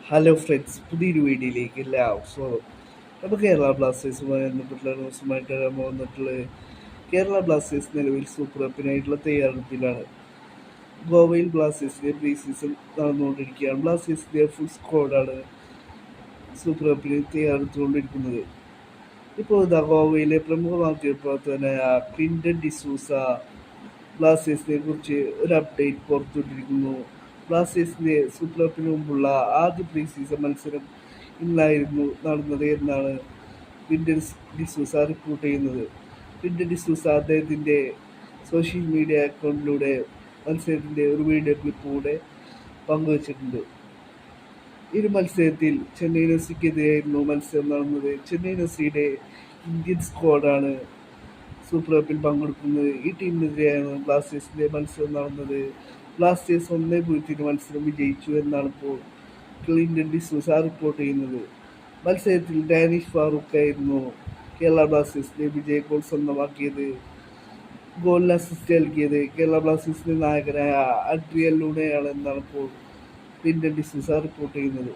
Hello friends, പുതിയൊരു വീഡിയോയിലേക്ക് എല്ലാവർക്കും സ്വാഗതം. അപ്പോൾ കേരള ബ്ലാസ്റ്റേഴ്സുമായി ബന്ധപ്പെട്ടുള്ള ന്യൂസുമായിട്ടാണ് നമ്മൾ വന്നിട്ടുള്ളത്. കേരള ബ്ലാസ്റ്റേഴ്സ് നിലവിൽ സൂപ്പർ കപ്പിനായിട്ടുള്ള തയ്യാറെടുപ്പിലാണ്. ഗോവയിൽ ബ്ലാസ്റ്റേഴ്സിന്റെ പ്രീ സീസൺ നടന്നുകൊണ്ടിരിക്കുകയാണ്. ബ്ലാസ്റ്റേഴ്സിന്റെ ഫുൾ സ്ക്വാഡാണ് സൂപ്പർ കപ്പിന് തയ്യാറെടുത്തുകൊണ്ടിരിക്കുന്നത്. ഇപ്പോൾ ഗോവയിലെ പ്രമുഖ മാധ്യമപ്രവർത്തകനായ ക്ലിൻറ്റൺ ഡിസൂസ ബ്ലാസ്റ്റേഴ്സിനെ കുറിച്ച് ഒരു അപ്ഡേറ്റ് പുറത്തുവിട്ടിരിക്കുന്നു. ബ്ലാസ്റ്റേഴ്സിന്റെ സൂപ്പർ കപ്പിന് മുമ്പുള്ള ആദ്യ പ്രീ സീസൺ മത്സരം ഇന്നായിരുന്നു നടന്നത് എന്നാണ് ക്ലിൻറ്റൺ ഡിസൂസ റിപ്പോർട്ട് ചെയ്യുന്നത്. ക്ലിൻറ്റൺ ഡിസൂസ അദ്ദേഹത്തിൻ്റെ സോഷ്യൽ മീഡിയ അക്കൗണ്ടിലൂടെ മത്സരത്തിൻ്റെ ഒരു വീഡിയോ ക്ലിപ്പ് കൂടെ പങ്കുവച്ചിട്ടുണ്ട്. ഇരു മത്സരത്തിൽ ചെന്നൈയിൻ എഫ്സിക്കെതിരെയായിരുന്നു മത്സരം നടന്നത്. ചെന്നൈയിൻ എഫ്സിയുടെ ഇന്ത്യൻ സ്ക്വാഡാണ് സൂപ്പർ കപ്പിൽ പങ്കെടുക്കുന്നത്. ഈ ടീമിനെതിരെയാണ് ബ്ലാസ്റ്റേഴ്സിന്റെ മത്സരം നടന്നത്. ബ്ലാസ്റ്റേഴ്സ് 1-0 മത്സരം വിജയിച്ചു എന്നാണ് ഇപ്പോൾ ക്ലിൻറ്റൺ ഡിസൂസ റിപ്പോർട്ട് ചെയ്യുന്നത്. മത്സരത്തിൽ ഡാനിഷ് ഫാറൂഖ് ആയിരുന്നു കേരള ബ്ലാസ്റ്റേഴ്സിന്റെ വിജയ ഗോൾ സ്വന്തമാക്കിയത്. ഗോളിന് അസിസ്റ്റ് നൽകിയത് കേരള ബ്ലാസ്റ്റേഴ്സിന്റെ നായകനായ അഡ്രിയൻ ലൂണയാണ് എന്നാണ് ഇപ്പോൾ ക്ലിൻറ്റൺ ഡിസൂസ റിപ്പോർട്ട് ചെയ്യുന്നത്.